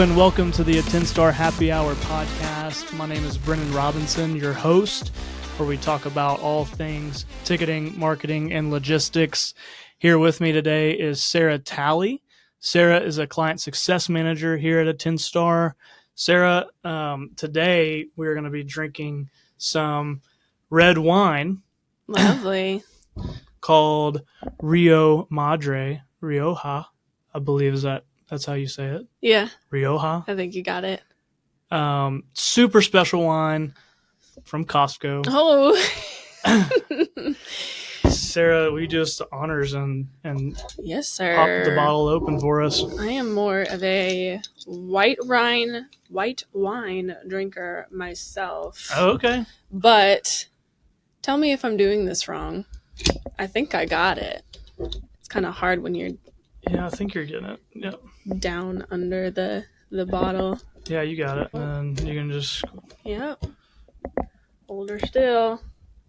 and welcome to the AttendStar Happy Hour Podcast. My name is Brennan Robinson, your host, where we talk about all things ticketing, marketing, and logistics. Here with me today is Sarah Talley. Sarah is a client success manager here at AttendStar. Sarah, today we're going to be drinking some red wine. Lovely. Called Rio Madre, Rioja, I believe that's how you say it. Yeah. Rioja. I think you got it. Super special wine from Costco. Oh. Sarah, we just honors and Yes, sir. popped the bottle open for us. I am more of a white wine drinker myself. Oh, okay. But tell me if I'm doing this wrong. I think I got it. It's kind of hard when you're Yeah, I think you're getting it. Yep. down under the bottle. Yeah, you got it. And you can just... Yep. Older still.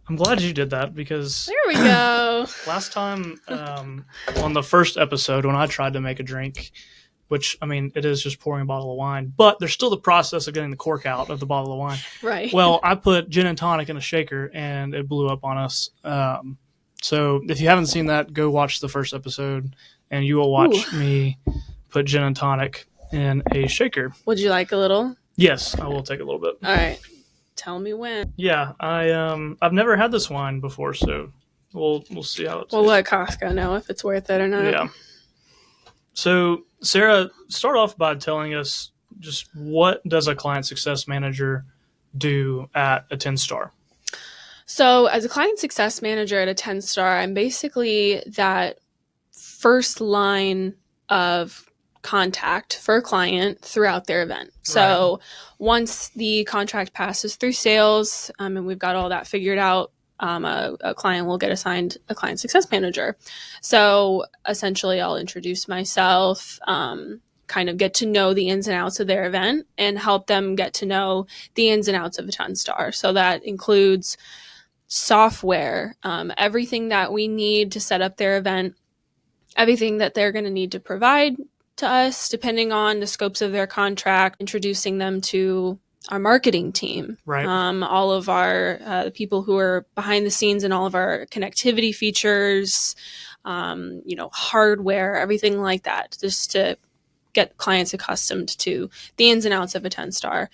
I'm glad you did that because... There we go. Last time on the first episode when I tried to make a drink, which, I mean, it is just pouring a bottle of wine, but there's still the process of getting the cork out of the bottle of wine. Right. Well, I put gin and tonic in a shaker and it blew up on us. So if you haven't seen that, go watch the first episode and you will watch me put gin and tonic in a shaker. Would you like a little? Yes, I will take a little bit. All right. Tell me when. Yeah, I've never had this wine before, so we'll see how it tastes. We'll let Costco know if it's worth it or not. Yeah. So, Sarah, start off by telling us just what does a client success manager do at AttendStar? So as a client success manager at AttendStar, I'm basically that first line of contact for a client throughout their event. So once the contract passes through sales and we've got all that figured out, a client will get assigned a client success manager. So essentially I'll introduce myself, kind of get to know the ins and outs of their event and help them get to know the ins and outs of AttendStar. So that includes software, everything that we need to set up their event, everything that they're going to need to provide to us, depending on the scopes of their contract, introducing them to our marketing team, Right. All of our people who are behind the scenes and all of our connectivity features, hardware, everything like that, just to get clients accustomed to the ins and outs of AttendStar.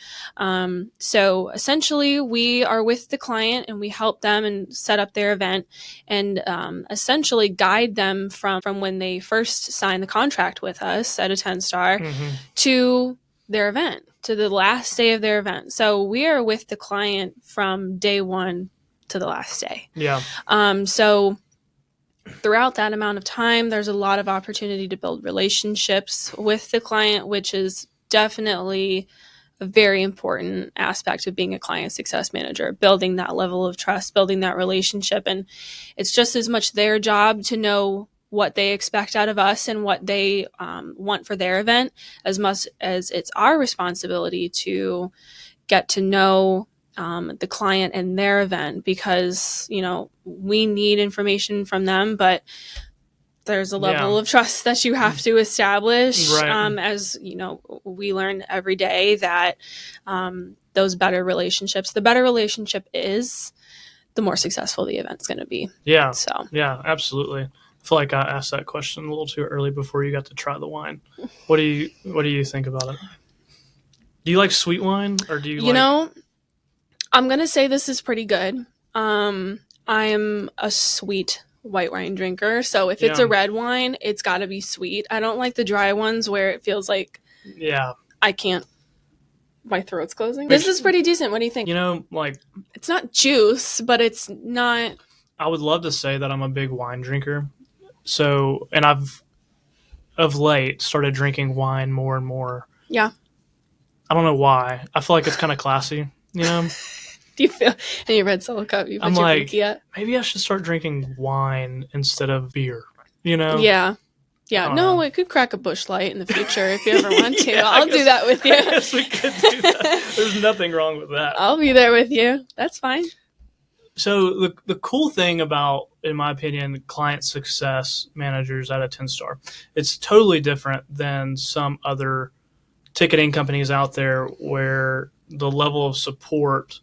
So essentially we are with the client and we help them and set up their event and essentially guide them from when they first sign the contract with us at AttendStar to their event, to the last day of their event. So we are with the client from day one to the last day. Yeah. So throughout that amount of time, there's a lot of opportunity to build relationships with the client, which is definitely a very important aspect of being a client success manager, building that level of trust, building that relationship. And it's just as much their job to know what they expect out of us and what they want for their event, as much as it's our responsibility to get to know the client and their event, because we need information from them, but there's a level of trust that you have to establish. Right. As we learn every day that those better relationships, the better relationship is, the more successful the event's going to be. Yeah. So Yeah, absolutely. I feel like I asked that question a little too early before you got to try the wine. What do you think about it? Do you like sweet wine, or do you I'm going to say this is pretty good. I am a sweet white wine drinker. So if it's a red wine, it's got to be sweet. I don't like the dry ones where it feels like I can't. My throat's closing. This is pretty decent. What do you think? It's not juice, but it's not. I would love to say that I'm a big wine drinker. So, and I've of late started drinking wine more and more. Yeah. I don't know why. I feel like it's kind of classy, Do you feel in your red Solo cup? You put your pinky up? Maybe I should start drinking wine instead of beer. Yeah. No, it could crack a Busch Light in the future if you ever want to. I'll do that with you. I guess we could do that. There's nothing wrong with that. I'll be there with you. That's fine. So the cool thing about, in my opinion, client success managers at AttendStar, it's totally different than some other ticketing companies out there where the level of support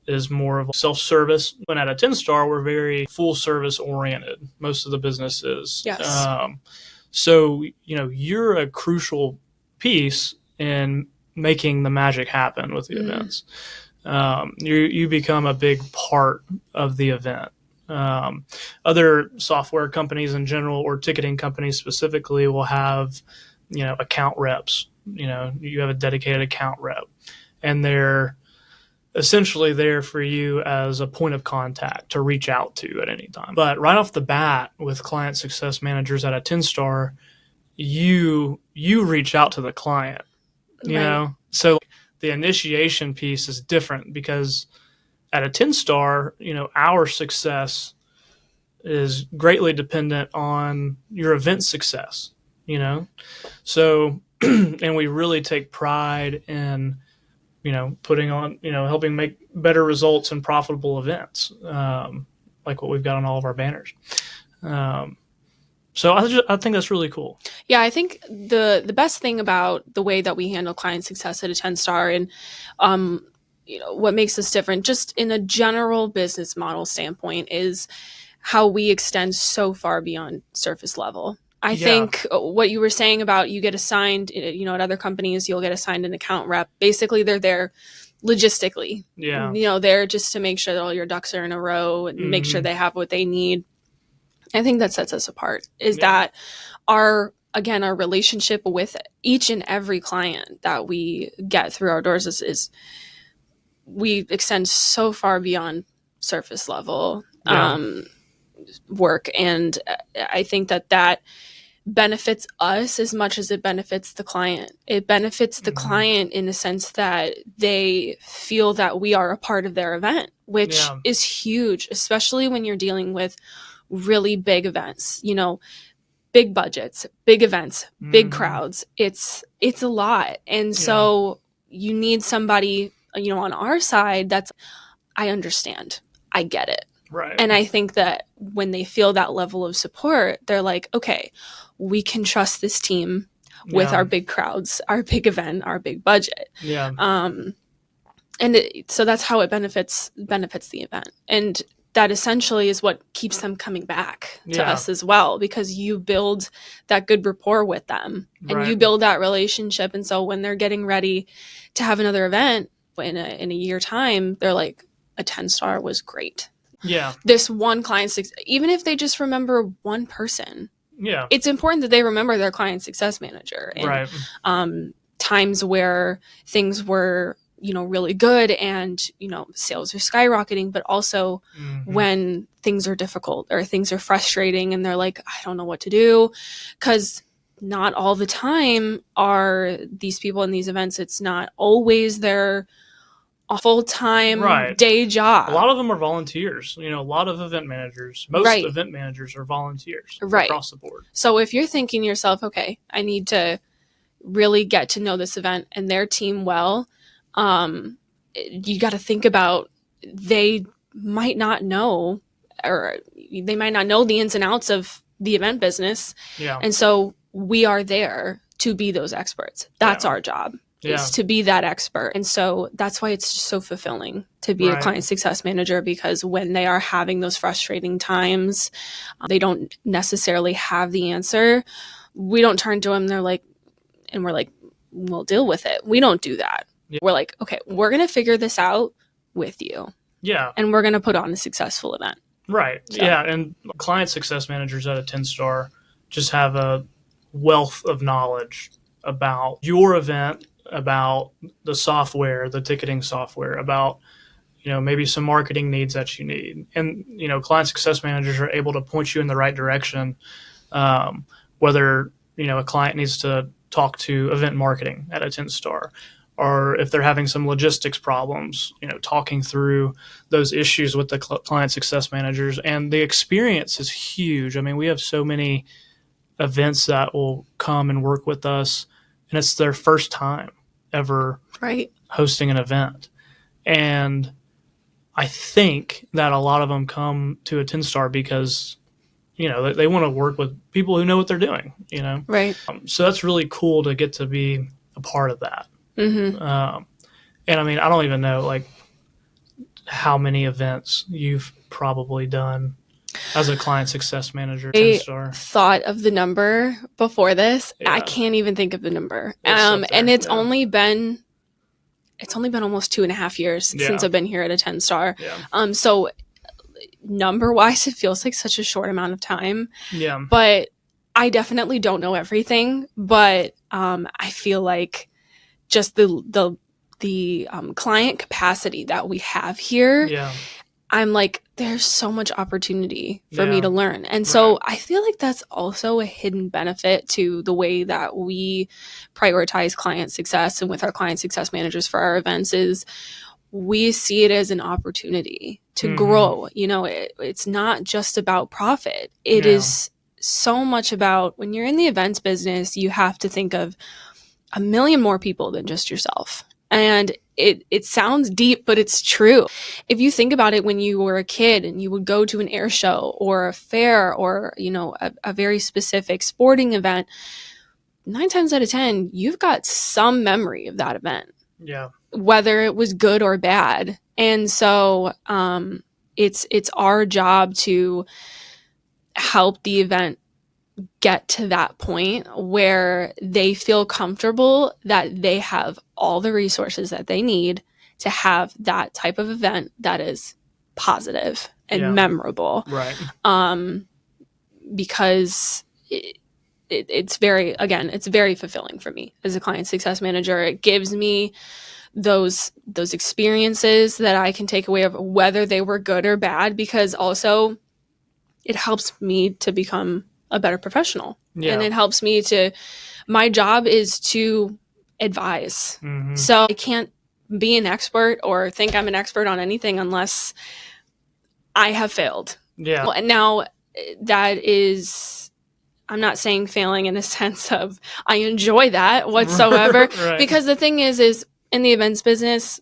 is more of a self-service. When at AttendStar, we're very full-service oriented. Most of the business is. Yes. So, you're a crucial piece in making the magic happen with the events. You become a big part of the event. Other software companies in general, or ticketing companies specifically, will have, account reps. You have a dedicated account rep, and they're essentially there for you as a point of contact to reach out to at any time. But right off the bat, with client success managers at AttendStar, you reach out to the client, So the initiation piece is different, because at AttendStar, our success is greatly dependent on your event success, So, and we really take pride in, putting on, helping make better results and profitable events, like what we've got on all of our banners. So I think that's really cool. Yeah, I think the best thing about the way that we handle client success at AttendStar, and what makes us different, just in a general business model standpoint, is how we extend so far beyond surface level. I think what you were saying about you get assigned, at other companies, you'll get assigned an account rep. Basically, they're there logistically. Yeah. They're just to make sure that all your ducks are in a row and make sure they have what they need. I think that sets us apart, is that our relationship with each and every client that we get through our doors is we extend so far beyond surface level work. And I think that benefits us as much as it benefits the client. It benefits the client in the sense that they feel that we are a part of their event, which is huge, especially when you're dealing with really big events, big budgets, big events, big crowds. It's a lot. And so you need somebody, on our side that's, I understand, I get it. Right. And I think that when they feel that level of support, they're like, okay, we can trust this team with our big crowds, our big event, our big budget. Yeah. So that's how it benefits the event. And that essentially is what keeps them coming back to us as well, because you build that good rapport with them and you build that relationship. And so when they're getting ready to have another event in a year time, they're like, AttendStar was great. Yeah. This one client, even if they just remember one person, it's important that they remember their client success manager. And times where things were, really good and, sales are skyrocketing, but also when things are difficult or things are frustrating and they're like, I don't know what to do, because not all the time are these people in these events. It's not always their full-time day job. A lot of them are volunteers. A lot of event managers, most event managers are volunteers across the board. So if you're thinking to yourself, okay, I need to really get to know this event and their team well, you got to think about, they might not know, or they might not know the ins and outs of the event business. Yeah. And so we are there to be those experts. That's our job. Is to be that expert. And so that's why it's just so fulfilling to be a client success manager, because when they are having those frustrating times, they don't necessarily have the answer. We don't turn to them. We're like, we'll deal with it. We don't do that. Yeah. We're like, okay, we're going to figure this out with you. Yeah. And we're going to put on a successful event. Right. So. Yeah. And client success managers at AttendStar just have a wealth of knowledge about your event, about the software, the ticketing software, about, maybe some marketing needs that you need. And, client success managers are able to point you in the right direction, whether, a client needs to talk to event marketing at AttendStar, or if they're having some logistics problems, talking through those issues with the client success managers. And the experience is huge. I mean, we have so many events that will come and work with us, and it's their first time ever hosting an event. And I think that a lot of them come to AttendStar because, they want to work with people who know what they're doing, Right. So that's really cool to get to be a part of that. Mm-hmm. And I mean, I don't even know like how many events you've probably done as a client success manager. I 10-star. thought of the number before this. Yeah. I can't even think of the number. It's up there, And it's yeah. only been almost 2.5 years Yeah. since I've been here at AttendStar. Yeah. So number wise, it feels like such a short amount of time. Yeah. But I definitely don't know everything. But I feel like just the client capacity that we have here, Yeah. I'm like, there's so much opportunity for Yeah. me to learn. And so Right. I feel like that's also a hidden benefit to the way that we prioritize client success and with our client success managers for our events is we see it as an opportunity to Mhm. grow. You know, it's not just about profit. It Yeah. is so much about when you're in the events business, you have to think of a million more people than just yourself. And it sounds deep, but it's true. If you think about it, when you were a kid and you would go to an air show or a fair or, you know, a very specific sporting event, 9 times out of 10, you've got some memory of that event, Yeah. whether it was good or bad. And so it's our job to help the event get to that point where they feel comfortable that they have all the resources that they need to have that type of event that is positive and Yeah. memorable. Right. Because it's very fulfilling for me as a client success manager. It gives me those experiences that I can take away of whether they were good or bad, because also it helps me to become a better professional. Yeah. And it helps me my job is to advise. Mhm. So I can't be an expert or think I'm an expert on anything unless I have failed. Yeah. And now that is, I'm not saying failing in a sense of I enjoy that whatsoever. Right. Because the thing is in the events business,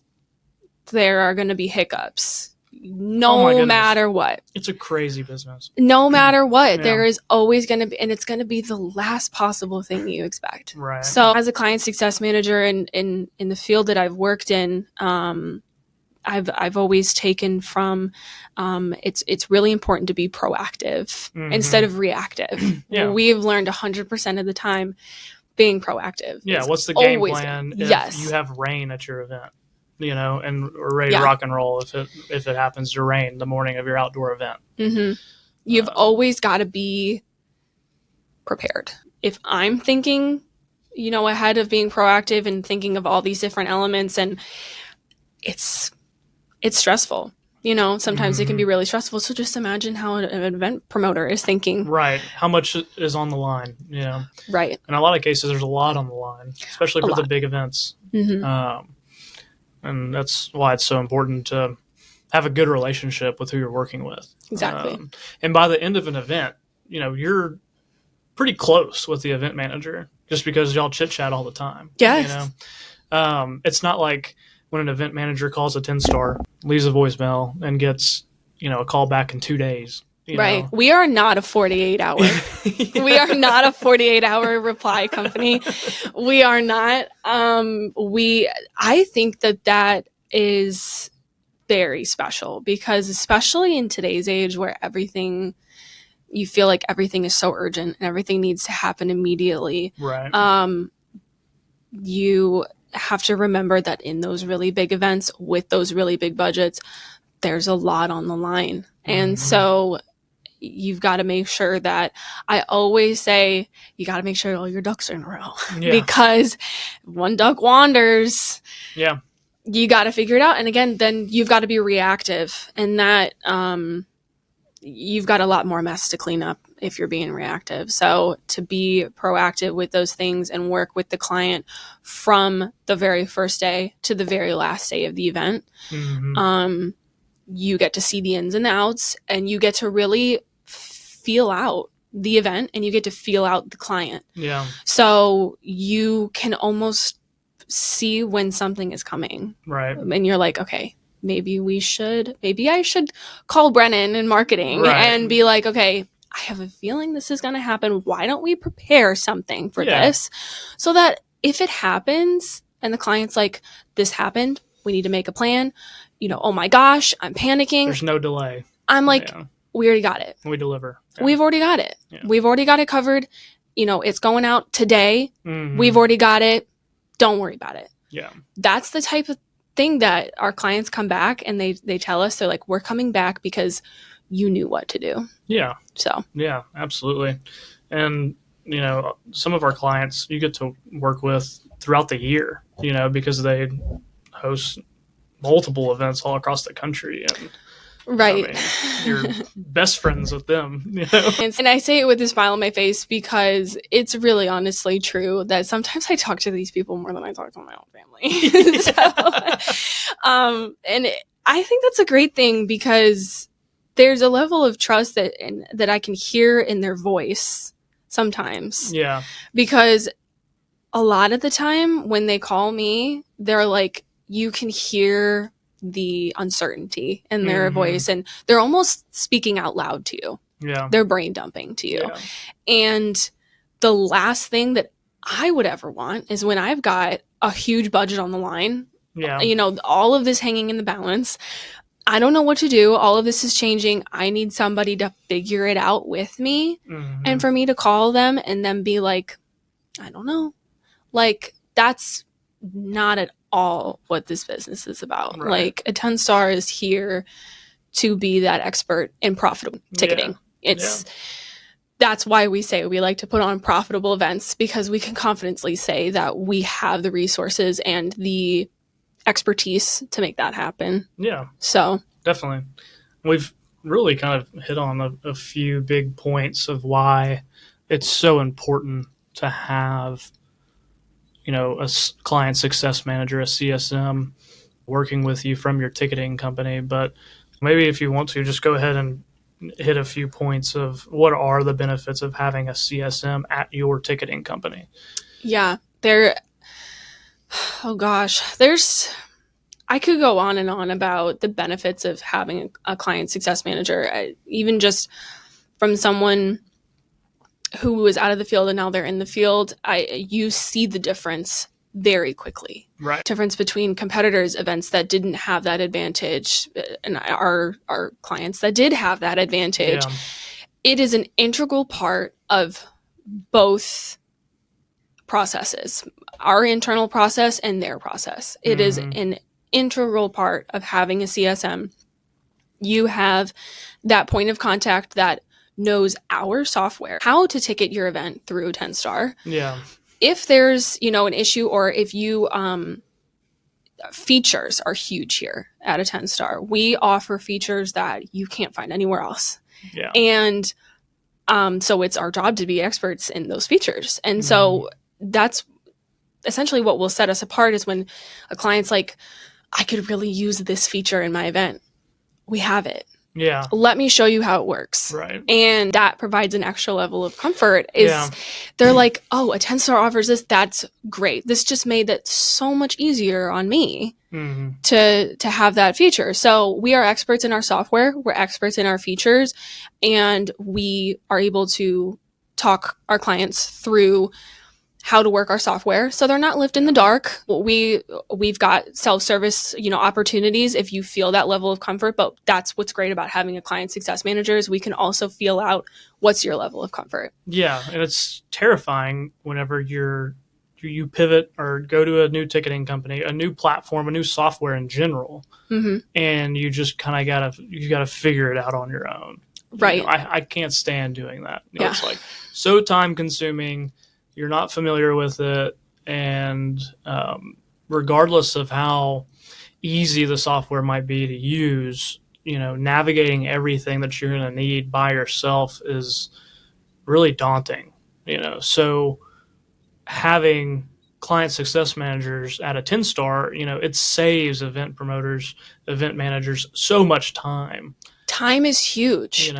there are going to be hiccups. Oh my No goodness. matter what. It's a crazy business. No matter what, Yeah. there is always going to be, and it's going to be the last possible thing you expect. Right. So as a client success manager in the field that I've worked in, I've always taken from, it's really important to be proactive Mhm. instead of reactive. Yeah. We've learned 100% of the time being proactive. Yeah. is What's the game always- plan if Yes. you have rain at your event? You know, and we're ready Yeah. to rock and roll if it happens to rain the morning of your outdoor event. Mm-hmm. You've always got to be prepared. If I'm thinking, you know, ahead of being proactive and thinking of all these different elements, and it's stressful. You know, sometimes it can be really stressful. So just imagine how an event promoter is thinking. Right. How much is on the line? You know. Right. In a lot of cases, there's a lot on the line, especially for the big events. Mm-hmm. And that's why it's so important to have a good relationship with who you're working with. Exactly. And by the end of an event, you know, you're pretty close with the event manager just because y'all chit chat all the time. Yes. You know, it's not like when an event manager calls AttendStar, leaves a voicemail, and gets, you know, a call back in 2 days. Right. Know? We are not a 48-hour. Yeah. We are not a 48-hour reply company. We are not. I think that is very special, because especially in today's age where you feel like everything is so urgent and everything needs to happen immediately. Right. You have to remember that in those really big events with those really big budgets, there's a lot on the line. And so you've got to make sure that, I always say, you got to make sure all your ducks are in a row. Yeah. Because one duck wanders. Yeah. You got to figure it out. And again, then you've got to be reactive, and that you've got a lot more mess to clean up if you're being reactive. So to be proactive with those things and work with the client from the very first day to the very last day of the event, you get to see the ins and outs, and you get to really feel out the event, and you get to feel out the client. Yeah. So you can almost see when something is coming. Right. And you're like, okay, maybe I should call Brennan in marketing and be like, okay, I have a feeling this is going to happen. Why don't we prepare something for this so that if it happens and the client's like, this happened, we need to make a plan, oh my gosh, I'm panicking. There's no delay. I'm like, we already got it. We deliver. Yeah. We've already got it. Yeah. We've already got it covered. It's going out today. Mm-hmm. We've already got it. Don't worry about it. Yeah. That's the type of thing that our clients come back and they tell us, they're like, we're coming back because you knew what to do. Yeah. So. Yeah, absolutely. And, some of our clients you get to work with throughout the year, because they host multiple events all across the country. And right. You're best friends with them, And I say it with a smile on my face because it's really honestly true that sometimes I talk to these people more than I talk to my own family. And I think that's a great thing because there's a level of trust that I can hear in their voice sometimes. Yeah. Because a lot of the time when they call me, they're like, you can hear the uncertainty in their voice and they're almost speaking out loud to you. Yeah. They're brain dumping to you. Yeah. And the last thing that I would ever want is when I've got a huge budget on the line, all of this hanging in the balance. I don't know what to do. All of this is changing. I need somebody to figure it out with me. Mm-hmm. And for me to call them and then be like, I don't know. Like, that's not at all what this business is about. Right. Like, AttendStar is here to be that expert in profitable ticketing. That's why we say we like to put on profitable events, because we can confidently say that we have the resources and the expertise to make that happen. Yeah. So definitely. We've really kind of hit on a few big points of why it's so important to have, a client success manager, a CSM, working with you from your ticketing company. But maybe if you want to, just go ahead and hit a few points of what are the benefits of having a CSM at your ticketing company. Yeah, I could go on and on about the benefits of having a client success manager, even just from someone who was out of the field and now they're in the field. You see the difference very quickly. Right. Difference between competitors' events that didn't have that advantage and our clients that did have that advantage. Yeah. It is an integral part of both processes, our internal process and their process. It is an integral part of having a CSM. You have that point of contact that knows our software, how to ticket your event through AttendStar. Yeah. If there's, an issue, or if you, features are huge here at AttendStar. We offer features that you can't find anywhere else. Yeah. And so it's our job to be experts in those features. And so that's essentially what will set us apart, is when a client's like, I could really use this feature in my event. We have it. Yeah. Let me show you how it works. Right. And that provides an extra level of comfort. They're like, oh, AttendStar offers this. That's great. This just made it so much easier on me to have that feature. So we are experts in our software. We're experts in our features. And we are able to talk our clients through how to work our software, so they're not left in the dark. We've got self-service, opportunities if you feel that level of comfort. But that's what's great about having a client success manager, is we can also feel out what's your level of comfort. Yeah, and it's terrifying whenever you pivot or go to a new ticketing company, a new platform, a new software in general, and you just kind of gotta figure it out on your own. Right. I can't stand doing that. Yeah. It's like so time consuming. You're not familiar with it, and regardless of how easy the software might be to use, navigating everything that you're going to need by yourself is really daunting. So having client success managers at AttendStar, it saves event promoters, event managers so much time. Time is huge.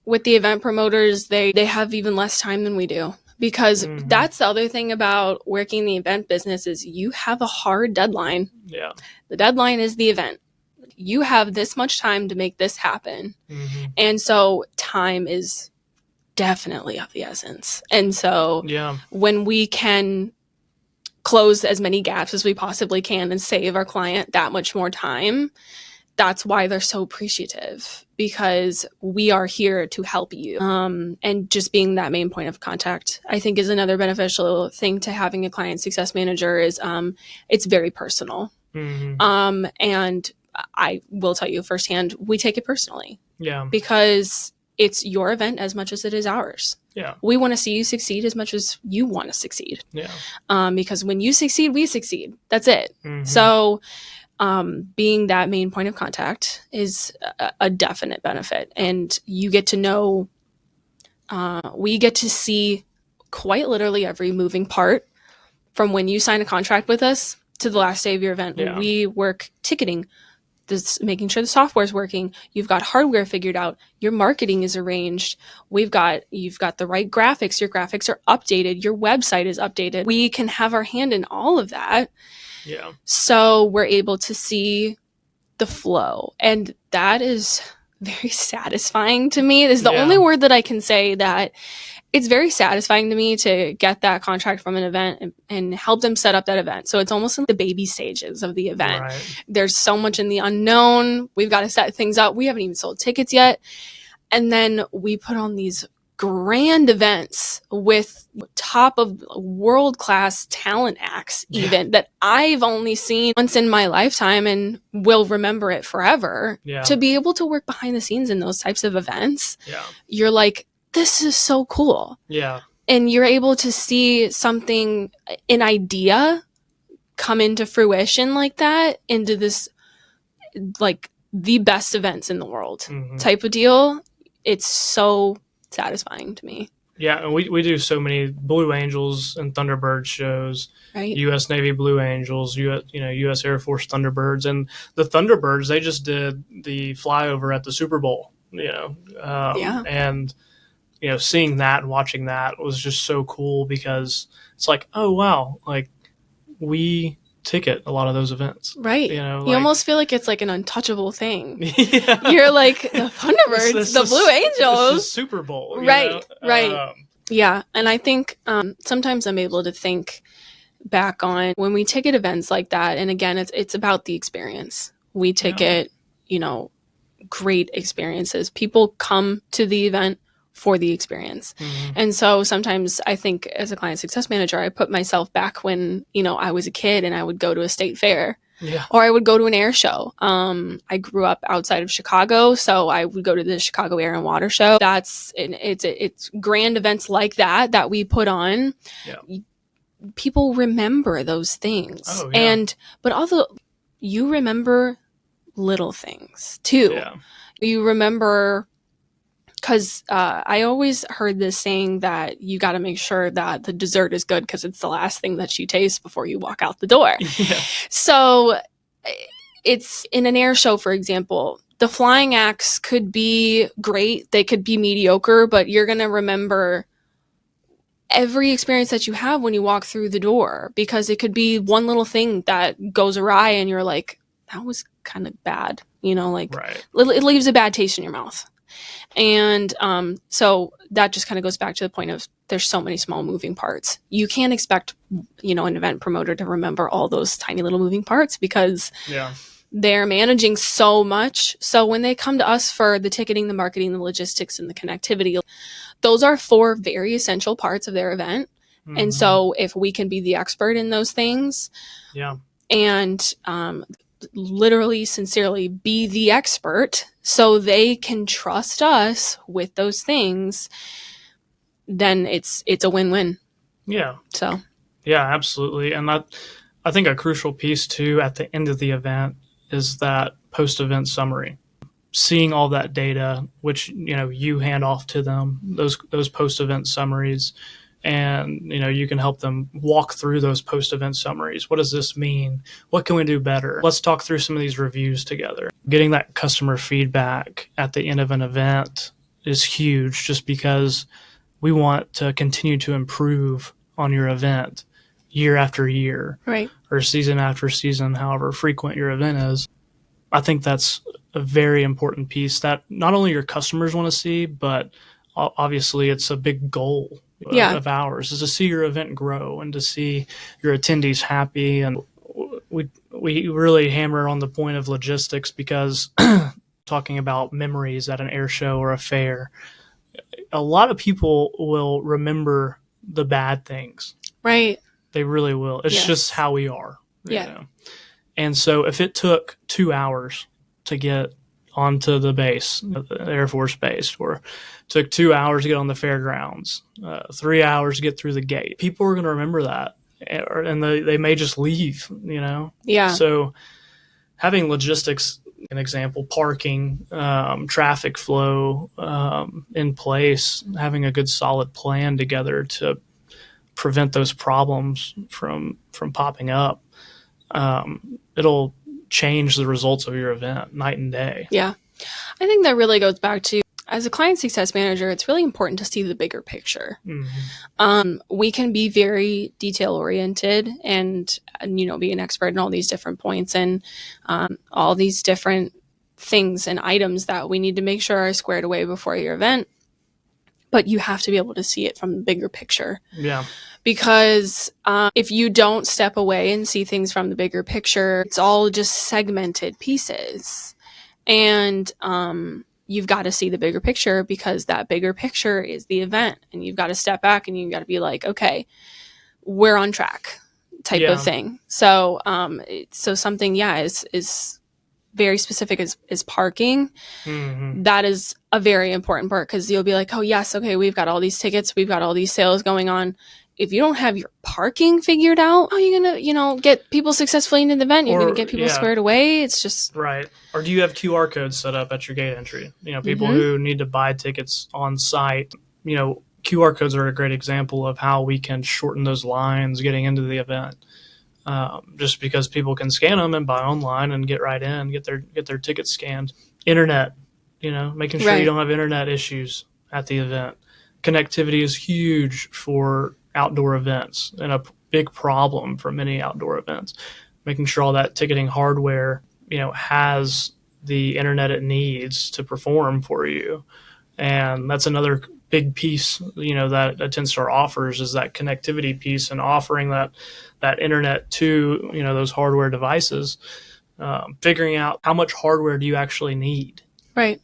With the event promoters, they have even less time than we do. Because that's the other thing about working the event business, is you have a hard deadline. Yeah. The deadline is the event. You have this much time to make this happen. And so time is definitely of the essence. And so when we can close as many gaps as we possibly can and save our client that much more time. That's why they're so appreciative, because we are here to help you. And just being that main point of contact, I think, is another beneficial thing to having a client success manager is it's very personal. Mm-hmm. And I will tell you firsthand, we take it personally. Yeah. Because it's your event as much as it is ours. Yeah. We want to see you succeed as much as you want to succeed. Yeah. Because when you succeed, we succeed. That's it. Mm-hmm. So being that main point of contact is a definite benefit. And you get to know, we get to see quite literally every moving part from when you sign a contract with us to the last day of your event. Yeah. We work ticketing, making sure the software is working. You've got hardware figured out. Your marketing is arranged. You've got the right graphics. Your graphics are updated. Your website is updated. We can have our hand in all of that. Yeah. So we're able to see the flow. And that is very satisfying to me. It is the only word that I can say that it's very satisfying to me to get that contract from an event and help them set up that event. So it's almost in the baby stages of the event. Right. There's so much in the unknown. We've got to set things up. We haven't even sold tickets yet. And then we put on these grand events with top of world-class talent acts even that I've only seen once in my lifetime and will remember it forever. Yeah. To be able to work behind the scenes in those types of events, Yeah. you're like, this is so cool. Yeah. And you're able to see something, an idea come into fruition like that, into this, like, the best events in the world type of deal. It's so satisfying to me. Yeah, and we do so many Blue Angels and Thunderbird shows, right? U.S. Navy Blue Angels, U.S. Air Force Thunderbirds, and the Thunderbirds, they just did the flyover at the Super Bowl, and seeing that and watching that was just so cool, because it's like, oh wow, like we ticket a lot of those events, right? You almost feel like it's like an untouchable thing. Yeah. You're like, the Thunderbirds, the Blue Angels, the Super Bowl, right? Yeah. And I think sometimes I'm able to think back on when we ticket events like that, and again, it's about the experience. We ticket, great experiences. People come to the event for the experience. And so sometimes I think as a client success manager, I put myself back when, I was a kid and I would go to a state fair, or I would go to an air show. I grew up outside of Chicago, so I would go to the Chicago Air and Water Show. It's grand events like that we put on. Yeah. People remember those things. Oh, yeah. But also you remember little things too. Yeah. You remember, because I always heard this saying that you got to make sure that the dessert is good because it's the last thing that you taste before you walk out the door. Yeah. So it's in an air show, for example, the flying acts could be great. They could be mediocre, but you're going to remember every experience that you have when you walk through the door, because it could be one little thing that goes awry and you're like, that was kind of bad. Right. It leaves a bad taste in your mouth. And so that just kind of goes back to the point of there's so many small moving parts. You can't expect, an event promoter to remember all those tiny little moving parts, because they're managing so much. So when they come to us for the ticketing, the marketing, the logistics, and the connectivity, those are 4 very essential parts of their event. And so if we can be the expert in those things, and literally, sincerely be the expert so they can trust us with those things, then it's a win-win. Yeah. So. Yeah, absolutely. And I think a crucial piece too at the end of the event is that post-event summary. Seeing all that data, which, you hand off to them, those post-event summaries, and, you can help them walk through those post-event summaries. What does this mean? What can we do better? Let's talk through some of these reviews together. Getting that customer feedback at the end of an event is huge, just because we want to continue to improve on your event year after year, right, or season after season, however frequent your event is. I think that's a very important piece that not only your customers want to see, but obviously it's a big goal Yeah. of ours, is to see your event grow and to see your attendees happy. And we really hammer on the point of logistics because talking about memories at an air show or a fair, a lot of people will remember the bad things. Right. They really will. It's Yes. just how we are. Yeah. You know? And so if it took 2 hours to get onto the base, the Air Force Base, or took 2 hours to get on the fairgrounds, 3 hours to get through the gate, people are going to remember that. And they may just leave, you know? Yeah. So having logistics, an example, parking, traffic flow in place, having a good solid plan together to prevent those problems from popping up, it'll change the results of your event night and day. Yeah. I think that really goes back to, as a client success manager, it's really important to see the bigger picture. Mm-hmm. We can be very detail oriented and, be an expert in all these different points and all these different things and items that we need to make sure are squared away before your event. But you have to be able to see it from the bigger picture. Yeah. Because if you don't step away and see things from the bigger picture, it's all just segmented pieces. And you've got to see the bigger picture, because that bigger picture is the event. And you've got to step back and you've got to be like, okay, we're on track type of thing. So something, is very specific is parking. Mm-hmm. That is a very important part, because you'll be like, oh yes, okay, we've got all these tickets, we've got all these sales going on. If you don't have your parking figured out, how are you gonna, get people successfully into the event? You're gonna get people squared away. It's just right. Or do you have QR codes set up at your gate entry? People who need to buy tickets on site. QR codes are a great example of how we can shorten those lines getting into the event. Just because people can scan them and buy online and get right in, get their tickets scanned. Internet, making sure you don't have internet issues at the event. Connectivity is huge for outdoor events and a big problem for many outdoor events. Making sure all that ticketing hardware, has the internet it needs to perform for you. And that's another big piece, that AttendStar offers, is that connectivity piece and offering that internet to, those hardware devices, figuring out how much hardware do you actually need. right.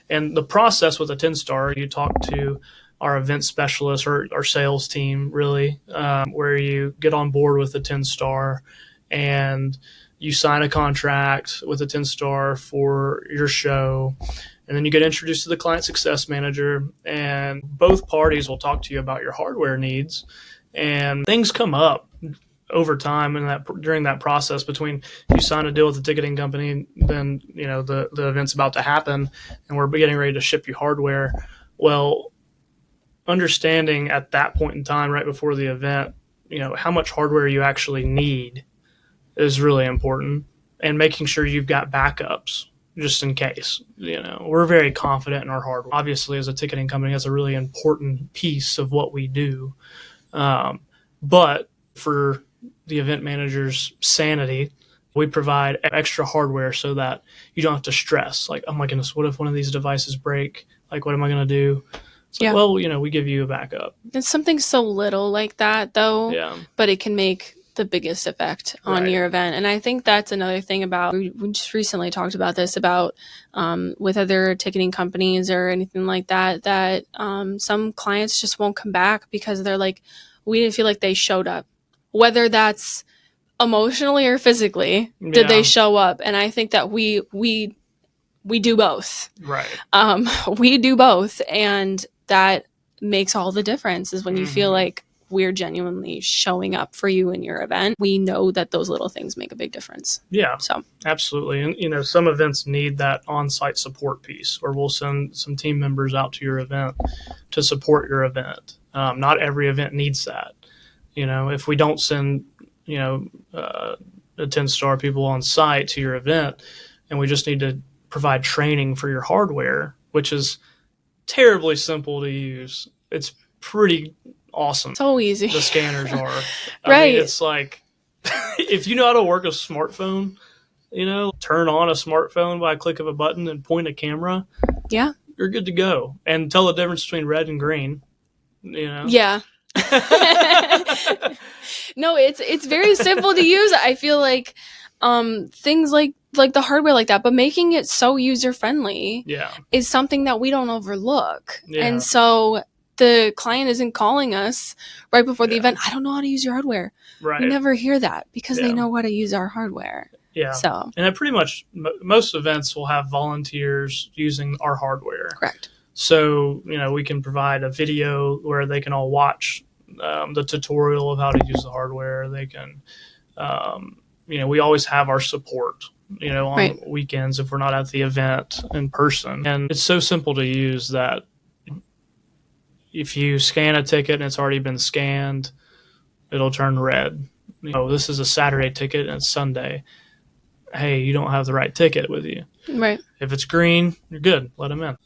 And the process with AttendStar, you talk to our event specialist or our sales team, really, where you get on board with AttendStar and you sign a contract with AttendStar for your show. And then you get introduced to the client success manager, and both parties will talk to you about your hardware needs. And things come up over time and during that process between you sign a deal with the ticketing company, then the event's about to happen and we're getting ready to ship you hardware. Well, understanding at that point in time, right before the event, how much hardware you actually need is really important, and making sure you've got backups just in case. We're very confident in our hardware. Obviously, as a ticketing company, that's a really important piece of what we do. But for the event manager's sanity, we provide extra hardware so that you don't have to stress. Like, oh my goodness, what if one of these devices break? Like, what am I going to do? It's like, well, we give you a backup. It's something so little like that, though. Yeah. But it can make the biggest effect on your event. And I think that's another thing about, we just recently talked about this, about with other ticketing companies or anything like that some clients just won't come back because they're like, we didn't feel like they showed up. Whether that's emotionally or physically, did they show up? And I think that we do both. Right. We do both. And that makes all the difference, is when you feel like we're genuinely showing up for you in your event. We know that those little things make a big difference. Yeah, so absolutely. And, some events need that on-site support piece, or we'll send some team members out to your event to support your event. Not every event needs that. If we don't send, AttendStar people on site to your event, and we just need to provide training for your hardware, which is terribly simple to use. It's pretty awesome. So easy. The scanners are. Right. It's like, if you know how to work a smartphone, turn on a smartphone by a click of a button and point a camera. Yeah. You're good to go. And tell the difference between red and green. Yeah. No, it's very simple to use. I feel like things like the hardware like that, but making it so user friendly is something that we don't overlook. And so the client isn't calling us right before the event, I don't know how to use your hardware. Right. We never hear that because they know how to use our hardware. Yeah. So, and pretty much most events will have volunteers using our hardware. Correct. So, we can provide a video where they can all watch the tutorial of how to use the hardware. They can, we always have our support, on weekends if we're not at the event in person. And it's so simple to use that if you scan a ticket and it's already been scanned, it'll turn red. This is a Saturday ticket and it's Sunday. Hey, you don't have the right ticket with you. Right. If it's green, you're good. Let them in.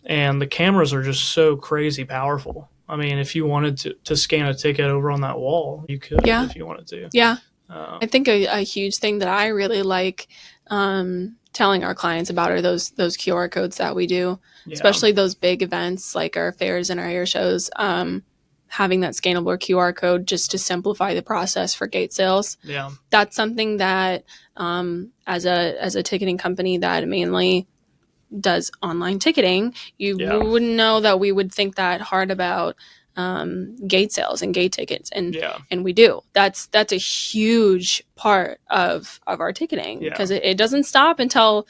And the cameras are just so crazy powerful. I mean, if you wanted to scan a ticket over on that wall, you could if you wanted to. Yeah. I think a huge thing that I really like telling our clients about are those QR codes that we do, especially those big events like our fairs and our air shows. Having that scannable QR code just to simplify the process for gate sales. Yeah. That's something that as a ticketing company that mainly does online ticketing, you wouldn't know that we would think that hard about gate sales and gate tickets, and we do. That's a huge part of our ticketing because it doesn't stop until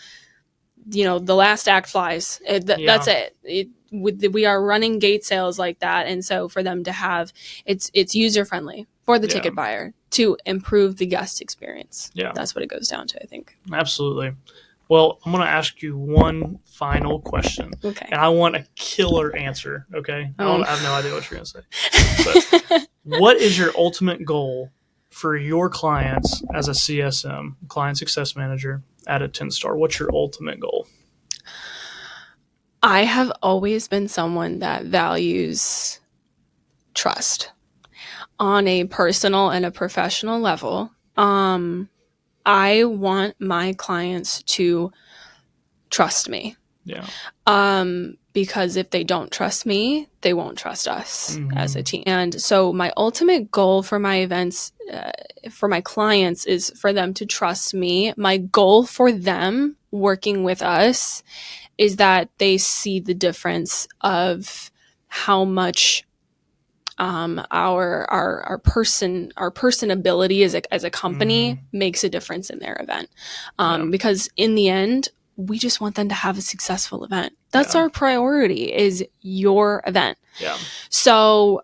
the last act flies. That's it. We are running gate sales like that, and so for them to have it's user friendly for the ticket buyer to improve the guest experience. That's what it goes down to, I think. Absolutely. Well, I'm going to ask you one final question. Okay. And I want a killer answer, okay? I have no idea what you're going to say. But what is your ultimate goal for your clients as a CSM, Client Success Manager at AttendStar? What's your ultimate goal? I have always been someone that values trust on a personal and a professional level. I want my clients to trust me. Yeah. Because if they don't trust me, they won't trust us as a team. And so my ultimate goal for my events, for my clients, is for them to trust me. My goal for them working with us is that they see the difference of how much our personability as a company makes a difference in their event. Because in the end, we just want them to have a successful event. That's our priority, is your event. Yeah. So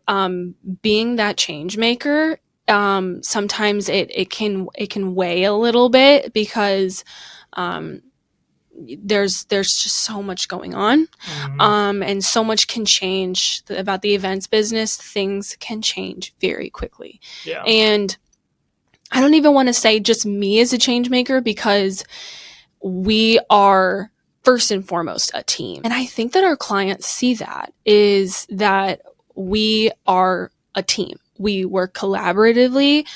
being that change maker, sometimes it can weigh a little bit because there's just so much going on, and so much can change about the events business. Things can change very quickly. Yeah. And I don't even want to say just me as a change maker, because we are first and foremost a team. And I think that our clients see that, is that we are a team. We work collaboratively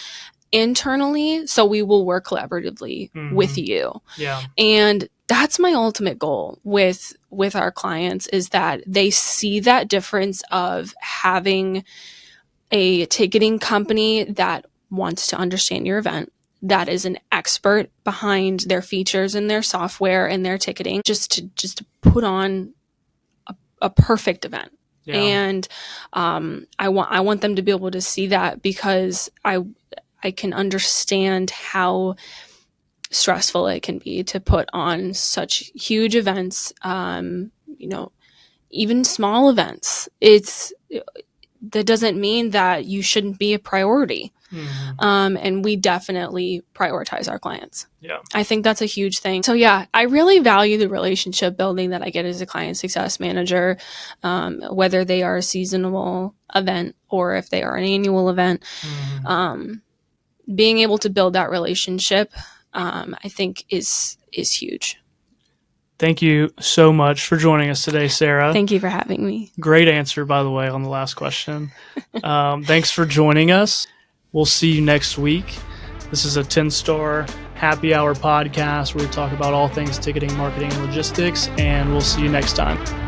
internally, so we will work collaboratively with you. Yeah. And that's my ultimate goal with our clients, is that they see that difference of having a ticketing company that wants to understand your event, that is an expert behind their features and their software and their ticketing, just to put on a perfect event. Yeah. And I want them to be able to see that, because I can understand how stressful it can be to put on such huge events, even small events. That doesn't mean that you shouldn't be a priority. And we definitely prioritize our clients. Yeah. I think that's a huge thing. So yeah, I really value the relationship building that I get as a client success manager, whether they are a seasonal event or if they are an annual event. Being able to build that relationship, I think is huge. Thank you so much for joining us today, Sarah. Thank you for having me. Great answer, by the way, on the last question. Thanks for joining us. We'll see you next week. This is a AttendStar Happy Hour Podcast, where we talk about all things ticketing, marketing, and logistics, and we'll see you next time.